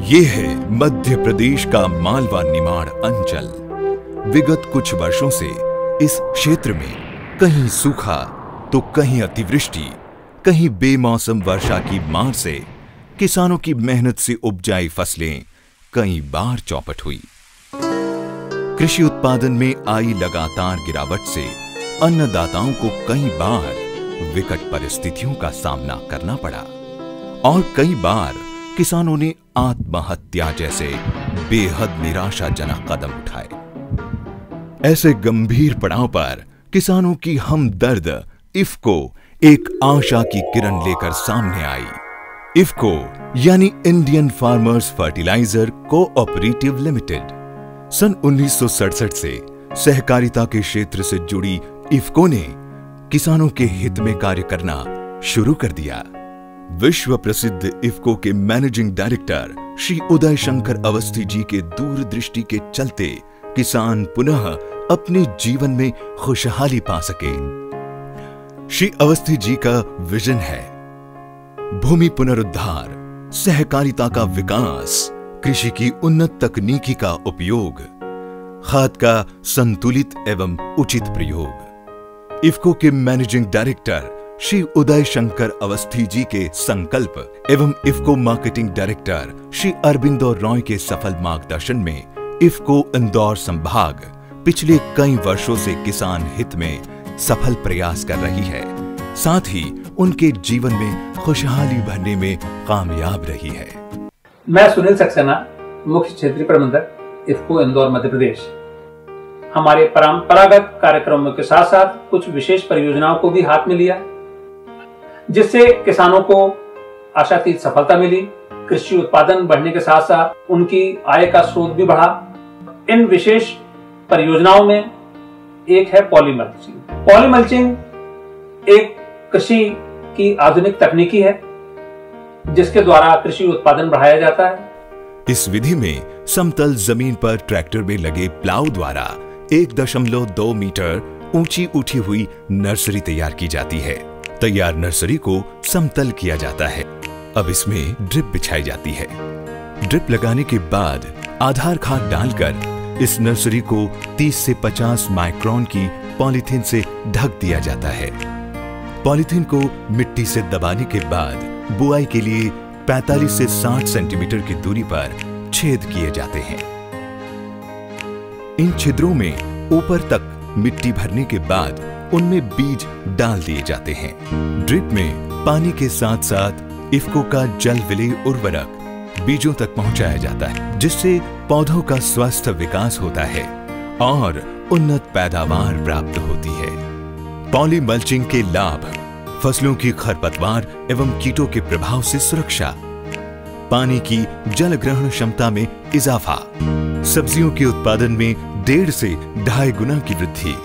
ये है मध्य प्रदेश का मालवा निमाड़ अंचल। विगत कुछ वर्षों से इस क्षेत्र में कहीं सूखा तो कहीं अतिवृष्टि, कहीं बेमौसम वर्षा की मार से किसानों की मेहनत से उपजाई फसलें कई बार चौपट हुई। कृषि उत्पादन में आई लगातार गिरावट से अन्नदाताओं को कई बार विकट परिस्थितियों का सामना करना पड़ा और कई बार किसानों ने आत्महत्या जैसे बेहद निराशाजनक कदम उठाए। ऐसे गंभीर पड़ाव पर किसानों की हमदर्द इफको एक आशा की किरण लेकर सामने आई। इफको यानी Indian farmers fertiliser cooperative limited सन 1967 से सहकारिता के क्षेत्र से जुड़ी इफको ने किसानों के हित में कार्य करना शुरू कर दिया। विश्व प्रसिद्ध इफको के मैनेजिंग डायरेक्टर श्री उदय शंकर अवस्थी जी के दूरदृष्टि के चलते किसान पुनः अपने जीवन में खुशहाली पा सके। श्री अवस्थी जी का विजन है भूमि पुनरुद्धार, सहकारिता का विकास, कृषि की उन्नत तकनीकी का उपयोग, खाद का संतुलित एवं उचित प्रयोग। इफको के मैनेजिंग डायरेक्टर श्री उदय शंकर अवस्थी जी के संकल्प एवं इफको मार्केटिंग डायरेक्टर श्री अरविंदो रॉय के सफल मार्गदर्शन में इफको इंदौर संभाग पिछले कई वर्षों से किसान हित में सफल प्रयास कर रही है, साथ ही उनके जीवन में खुशहाली भरने में कामयाब रही है। मैं सुनील सक्सेना, मुख्य क्षेत्रीय प्रबंधक इफको इंदौर मध्य प्रदेश। हमारे परंपरागत कार्यक्रमों के साथ साथ कुछ विशेष परियोजनाओं को भी हाथ में लिया, जिससे किसानों को आशातीत सफलता मिली। कृषि उत्पादन बढ़ने के साथ साथ उनकी आय का स्रोत भी बढ़ा। इन विशेष परियोजनाओं में एक है पॉलीमल्चिंग। पॉलीमल्चिंग एक कृषि की आधुनिक तकनीकी है जिसके द्वारा कृषि उत्पादन बढ़ाया जाता है। इस विधि में समतल जमीन पर ट्रैक्टर में लगे प्लाव द्वारा 1.2 मीटर ऊंची उठी हुई नर्सरी तैयार की जाती है। तैयार नर्सरी को समतल किया जाता है। अब इसमें ड्रिप बिछाई जाती है। ड्रिप लगाने के बाद आधार खाद डालकर इस नर्सरी को 30 से 50 माइक्रोन की पॉलीथीन से ढक दिया जाता है। पॉलीथीन को मिट्टी से दबाने के बाद बुआई के लिए 45 से 60 सेंटीमीटर की दूरी पर छेद किए जाते हैं। इन छिद्रों में ऊपर तक मिट्टी भरने के बाद उनमें बीज डाल दिए जाते हैं। ड्रिप में पानी के साथ साथ इफको का जल विलेय उर्वरक बीजों तक पहुंचाया जाता है, जिससे पौधों का स्वस्थ विकास होता है और उन्नत पैदावार प्राप्त होती है। पॉली मल्चिंग के लाभ: फसलों की खरपतवार एवं कीटों के प्रभाव से सुरक्षा, पानी की जल ग्रहण क्षमता में इजाफा, सब्जियों के उत्पादन में 1.5 से 2.5 गुना की वृद्धि,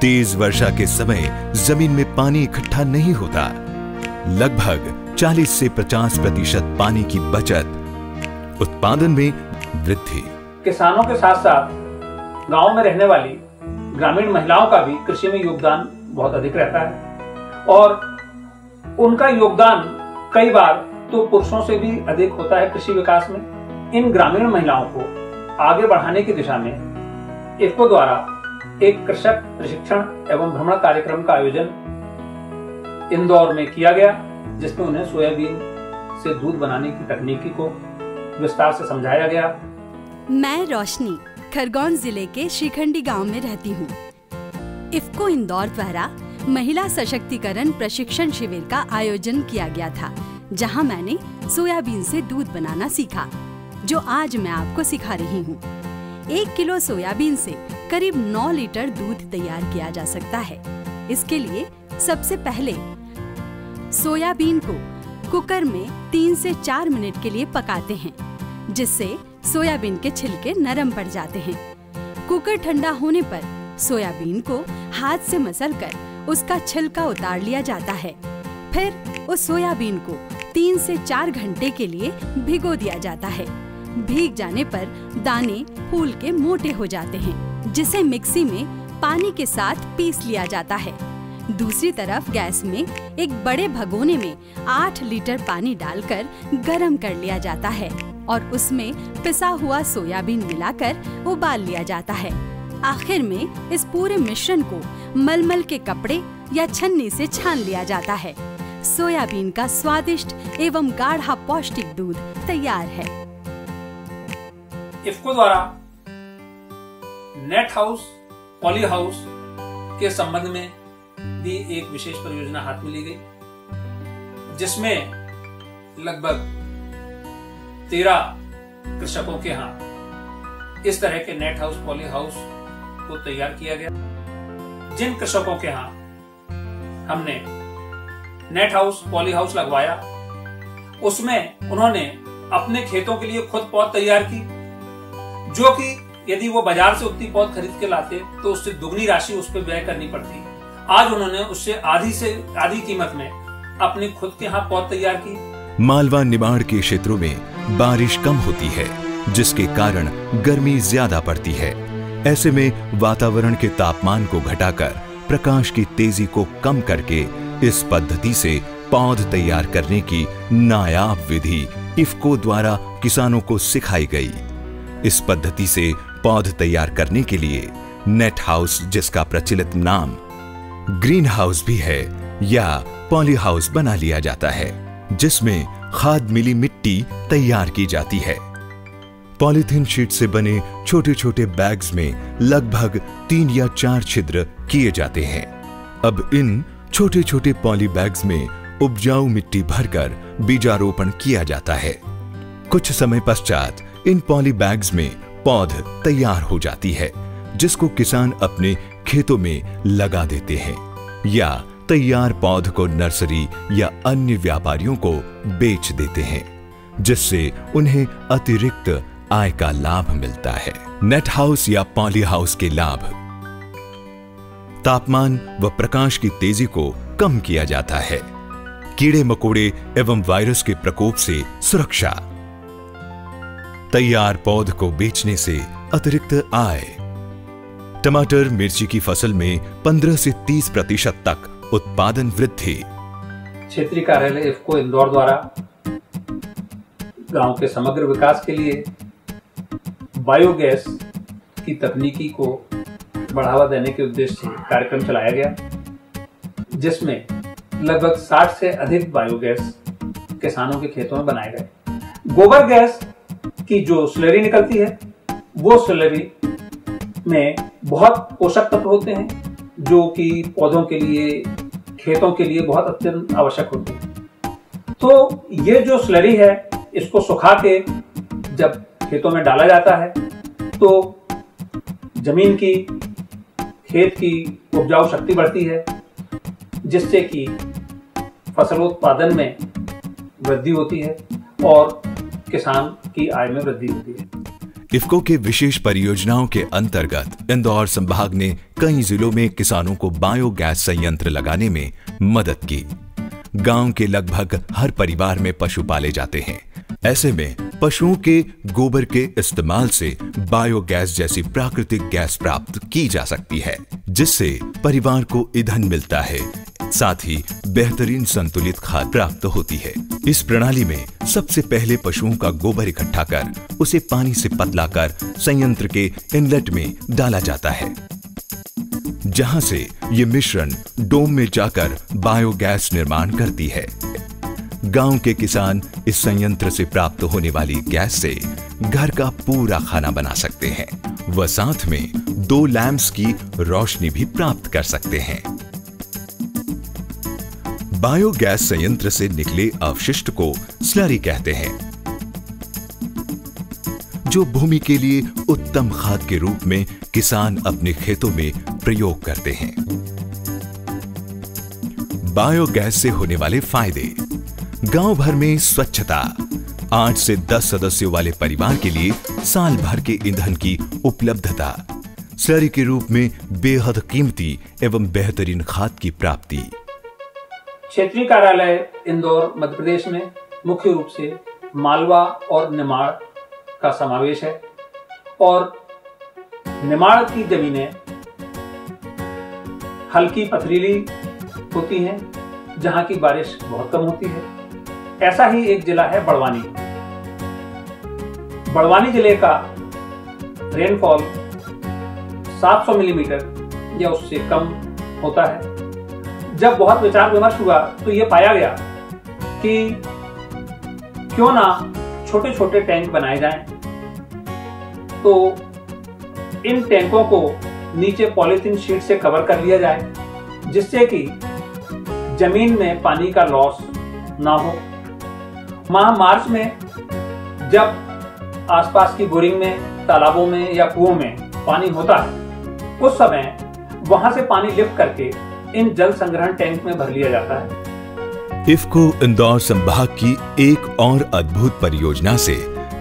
तेज वर्षा के समय जमीन में पानी इकट्ठा नहीं होता, लगभग 40 से 50% पानी की बचत, उत्पादन में वृद्धि। किसानों के साथ साथ गांव में रहने वाली ग्रामीण महिलाओं का भी कृषि में योगदान बहुत अधिक रहता है और उनका योगदान कई बार तो पुरुषों से भी अधिक होता है कृषि विकास में। इन ग्रामीण महिलाओं को आगे बढ़ाने की दिशा में इफको द्वारा एक कृषक प्रशिक्षण एवं भ्रमण कार्यक्रम का आयोजन इंदौर में किया गया, जिसमें उन्हें सोयाबीन से दूध बनाने की तकनीकी को विस्तार से समझाया गया। मैं रोशनी खरगोन जिले के श्रीखंडी गांव में रहती हूँ। इफको इंदौर द्वारा महिला सशक्तिकरण प्रशिक्षण शिविर का आयोजन किया गया था, जहाँ मैंने सोयाबीन से दूध बनाना सीखा, जो आज मैं आपको सिखा रही हूँ। 1 किलो सोयाबीन से करीब 9 लीटर दूध तैयार किया जा सकता है। इसके लिए सबसे पहले सोयाबीन को कुकर में 3 से 4 मिनट के लिए पकाते हैं, जिससे सोयाबीन के छिलके नरम पड़ जाते हैं। कुकर ठंडा होने पर सोयाबीन को हाथ से मसलकर उसका छिलका उतार लिया जाता है। फिर उस सोयाबीन को 3 से 4 घंटे के लिए भिगो दिया जाता है। भीग जाने पर दाने फूल के मोटे हो जाते हैं, जिसे मिक्सी में पानी के साथ पीस लिया जाता है। दूसरी तरफ गैस में एक बड़े भगोने में 8 लीटर पानी डालकर गरम कर लिया जाता है। और उसमें पिसा हुआ सोयाबीन मिलाकर उबाल लिया जाता है। आखिर में इस पूरे मिश्रण को मलमल के कपड़े या छन्नी से छान लिया जाता है। सोयाबीन का स्वादिष्ट एवं गाढ़ा पौष्टिक दूध तैयार है। इफ्को द्वारा नेट हाउस, पॉली हाउस के संबंध में भी एक विशेष परियोजना हाथ में ली गई, जिसमें लगभग 13 कृषकों के यहाँ इस तरह के नेट हाउस, पॉली हाउस को तैयार किया गया। जिन कृषकों के यहाँ हमने नेट हाउस, पॉली हाउस लगवाया, उसमें उन्होंने अपने खेतों के लिए खुद पौध तैयार की, जो कि यदि वो बाजार से उतनी पौध खरीद के लाते तो उससे दुगनी राशि उस पर व्यय करनी पड़ती। आज उन्होंने उससे आधी कीमत में अपनी खुद के यहाँ पौध तैयार की। मालवा निमाड़ के क्षेत्रों में बारिश कम होती है, जिसके कारण गर्मी ज्यादा पड़ती है। ऐसे में वातावरण के तापमान को घटाकर प्रकाश की तेजी को कम करके इस पद्धति से पौध तैयार करने की नायाब विधि इफ्को द्वारा किसानों को सिखाई गई। इस पद्धति से पौध तैयार करने के लिए नेट हाउस, जिसका प्रचलित नाम ग्रीन हाउस भी है, या पॉली हाउस बना लिया जाता है, जिसमें खाद मिली मिट्टी तैयार की जाती है। पॉलीथीन शीट से बने छोटे छोटे बैग्स में लगभग 3 या 4 छिद्र किए जाते हैं। अब इन छोटे छोटे पॉली बैग्स में उपजाऊ मिट्टी भरकर बीजारोपण किया जाता है। कुछ समय पश्चात इन पॉली बैग्स में पौध तैयार हो जाती है, जिसको किसान अपने खेतों में लगा देते हैं या तैयार पौध को नर्सरी या अन्य व्यापारियों को बेच देते हैं, जिससे उन्हें अतिरिक्त आय का लाभ मिलता है। नेट हाउस या पॉली हाउस के लाभ: तापमान व प्रकाश की तेजी को कम किया जाता है, कीड़े मकोड़े एवं वायरस के प्रकोप से सुरक्षा, तैयार पौध को बेचने से अतिरिक्त आय, टमाटर मिर्ची की फसल में 15 से 30% तक उत्पादन वृद्धि। क्षेत्रीय कार्यालय इफ्को इंदौर द्वारा गांव के समग्र विकास के लिए बायोगैस की तकनीकी को बढ़ावा देने के उद्देश्य से कार्यक्रम चलाया गया, जिसमें लगभग 60 से अधिक बायोगैस किसानों के खेतों में बनाए गए। गोबर गैस की जो स्लरी निकलती है, वो स्लरी में बहुत पोषक तत्व होते हैं, जो कि पौधों के लिए, खेतों के लिए बहुत अत्यंत आवश्यक होते हैं। तो ये जो स्लरी है, इसको सुखा के जब खेतों में डाला जाता है तो जमीन की, खेत की उपजाऊ शक्ति बढ़ती है, जिससे कि फसलोत्पादन में वृद्धि होती है और किसान की आय में वृद्धि होती है। इफ्को के विशेष परियोजनाओं के अंतर्गत इंदौर संभाग ने कई जिलों में किसानों को बायोगैस संयंत्र लगाने में मदद की। गांव के लगभग हर परिवार में पशु पाले जाते हैं। ऐसे में पशुओं के गोबर के इस्तेमाल से बायोगैस जैसी प्राकृतिक गैस प्राप्त की जा सकती है, जिससे परिवार को ईंधन मिलता है, साथ ही बेहतरीन संतुलित खाद प्राप्त होती है। इस प्रणाली में सबसे पहले पशुओं का गोबर इकट्ठा कर उसे पानी से पतला कर संयंत्र के इनलेट में डाला जाता है, जहां से ये मिश्रण डोम में जाकर बायोगैस निर्माण करती है। गांव के किसान इस संयंत्र से प्राप्त होने वाली गैस से घर का पूरा खाना बना सकते हैं व साथ में 2 लैंप्स की रोशनी भी प्राप्त कर सकते हैं। बायोगैस संयंत्र से निकले अवशिष्ट को स्लरी कहते हैं, जो भूमि के लिए उत्तम खाद के रूप में किसान अपने खेतों में प्रयोग करते हैं। बायोगैस से होने वाले फायदे: गांव भर में स्वच्छता, 8 से 10 सदस्यों वाले परिवार के लिए साल भर के ईंधन की उपलब्धता, स्लरी के रूप में बेहद कीमती एवं बेहतरीन खाद की प्राप्ति। क्षेत्रीय कार्यालय इंदौर मध्य प्रदेश में मुख्य रूप से मालवा और निमाड़ का समावेश है और निमाड़ की जमीनें हल्की पथरीली होती हैं, जहां की बारिश बहुत कम होती है। ऐसा ही एक जिला है बड़वानी। बड़वानी जिले का रेनफॉल 700 मिलीमीटर या उससे कम होता है। जब बहुत विचार विमर्श हुआ तो यह पाया गया कि क्यों ना छोटे छोटे टैंक बनाए जाएं। तो इन टैंकों को नीचे पॉलीथीन शीट से कवर कर लिया जाए, जिससे कि जमीन में पानी का लॉस ना हो। माह मार्च में जब आसपास की बोरिंग में, तालाबों में या कुओं में पानी होता है, उस समय वहां से पानी लिफ्ट करके इन जल संग्रहण टैंक में भर लिया जाता है। इफ्को इंदौर संभाग की एक और अद्भुत परियोजना से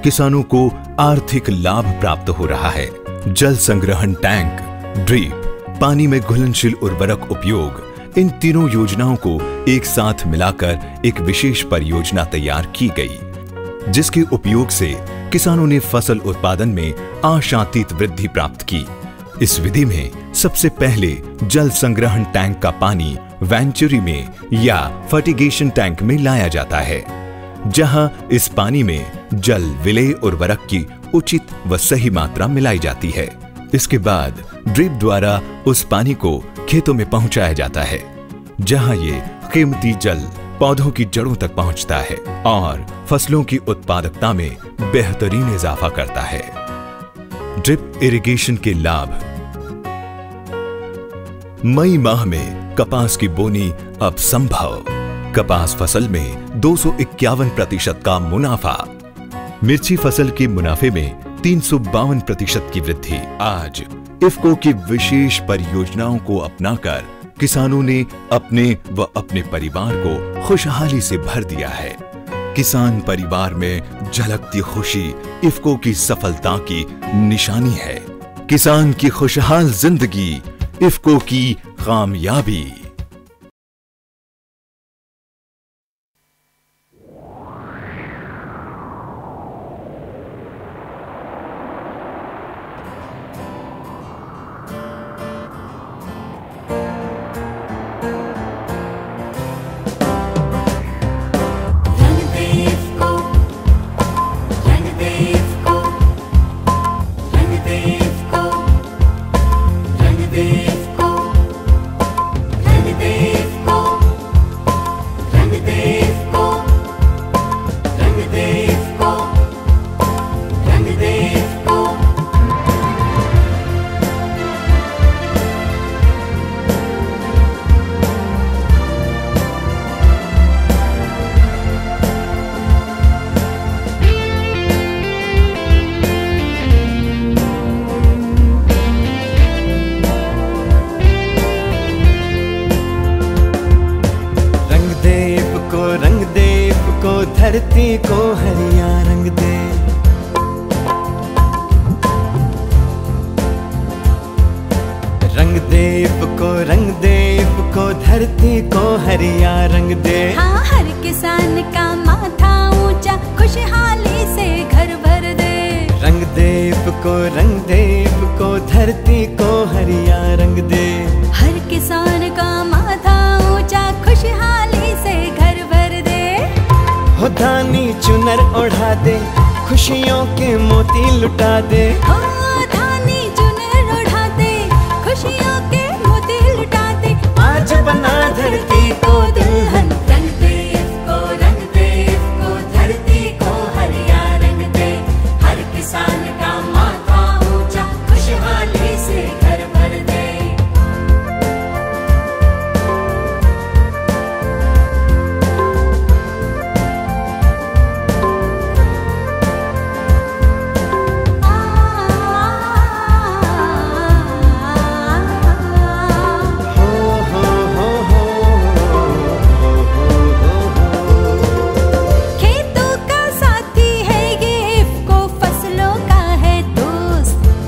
किसानों को आर्थिक लाभ प्राप्त हो रहा है। जल संग्रहण टैंक, ड्रिप, पानी में घुलनशील उर्वरक उपयोग, इन तीनों योजनाओं को एक साथ मिलाकर एक विशेष परियोजना तैयार की गई, जिसके उपयोग से किसानों ने फसल उत्पादन में आशातीत वृद्धि प्राप्त की। इस विधि में सबसे पहले जल संग्रहण टैंक का पानी वेंचुरी में या फर्टिगेशन टैंक में लाया जाता है, जहां इस पानी में जल विलेय उर्वरक की उचित व सही मात्रा मिलाई जाती है। इसके बाद ड्रिप द्वारा उस पानी को खेतों में पहुंचाया जाता है, जहां ये कीमती जल पौधों की जड़ों तक पहुंचता है और फसलों की उत्पादकता में बेहतरीन इजाफा करता है। ड्रिप इरिगेशन के लाभ। मई माह में कपास की बोनी अब संभव। कपास फसल में 251% का मुनाफा। मिर्ची फसल के मुनाफे में 352% की वृद्धि। आज इफ्को की विशेष परियोजनाओं को अपनाकर किसानों ने अपने व अपने परिवार को खुशहाली से भर दिया है। किसान परिवार में झलकती खुशी इफ्को की सफलता की निशानी है। किसान की खुशहाल जिंदगी, इफ्को की कामयाबी। धरती को हरिया रंग दे, रंग दे इफ्को धरती को हरिया रंग दे। हाँ, हर किसान का माथा ऊंचा खुशहाली से घर भर दे। रंग दे इफ्को धरती को हरिया रंग दे। हर किसान का माथा ऊंचा खुशहाली से घर भर दे। हो धानी चुनर ओढ़ा दे, खुशियों के मोती लुटा दे। हो धानी चुनर ओढ़ा दे, खुशियों के मोती लुटा दे। आज बना धरती को दुल्हन। रंग दे इफ्को धरती को हरिया रंग दे। हर किसान का माथा ऊंचा खुशहाली से घर भर दे।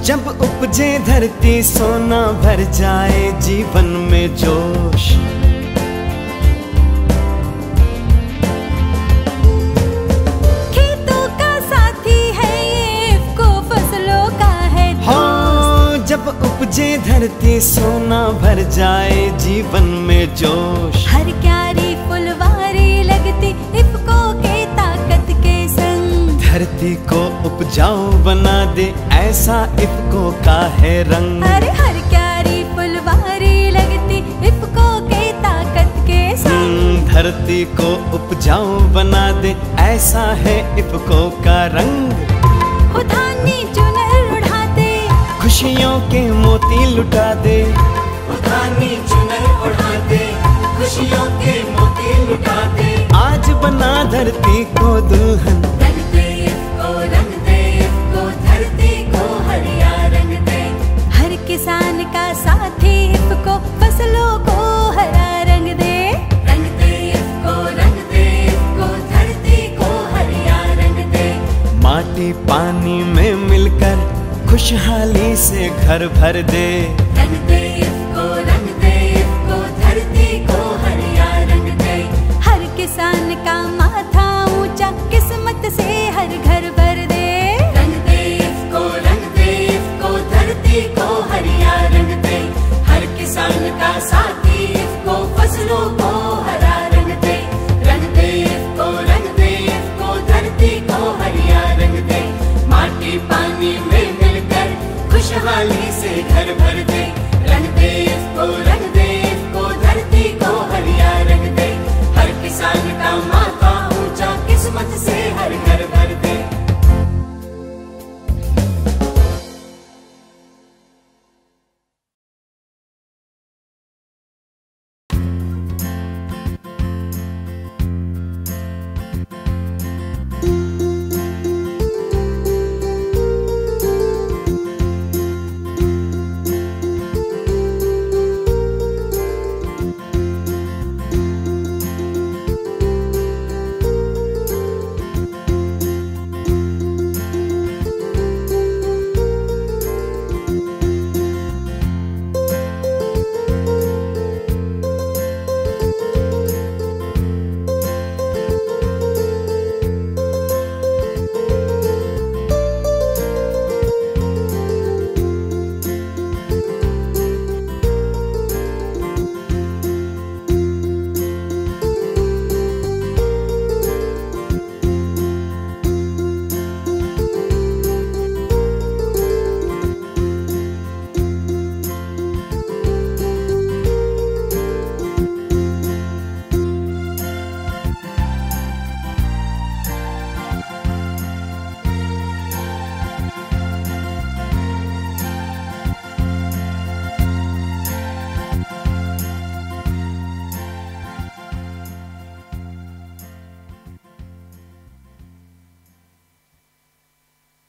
जब उपजे धरती सोना भर जाए जीवन में जोश। खेतों का साथी है ये इफ्को, फसलों का है दोस्त। जब उपजे धरती सोना भर जाए जीवन में जोश। हर क्यारी फुलवारी लगती इफ्को के ताकत के संग। धरती को उपजाऊ बना दे, ऐसा इफ्को का है रंग। अरे हर क्यारी फुलवारी लगती इफ्को के ताकत के संग। धरती को उपजाऊ बना दे, ऐसा है इफ्को का रंग। धानी चुनर उड़ा दे, खुशियों के मोती लुटा दे। धानी चुनर उड़ा दे, खुशियों के मोती लुटा दे। आज बना धरती को दुल्हन, रंग दे इफ्को, रंग दे इफ्को, धरती को हरिया रंग दे। हर किसान का साथी इफ्को, फसलों को हरा रंग दे। रंग दे इफ्को, रंग दे इफ्को, धरती को हरिया रंग दे। माटी पानी में मिलकर खुशहाली से घर भर दे। रंग दे इफ्को, रंग दे इफ्को, धरती को हरिया रंग दे। हर किसान का माथा ऊंचा, किस्मत से हर घर भर दे। रंग दे इफ्को, रंग दे इफ्को, धरती को हरिया रंग दे। हर किसान का साथी इफ्को, फसलों को हरा रंग दे। रंग दे इफ्को, रंग दे इफ्को, धरती को हरिया रंग दे। माटी पानी में मिलकर खुशहाली से घर भर दे।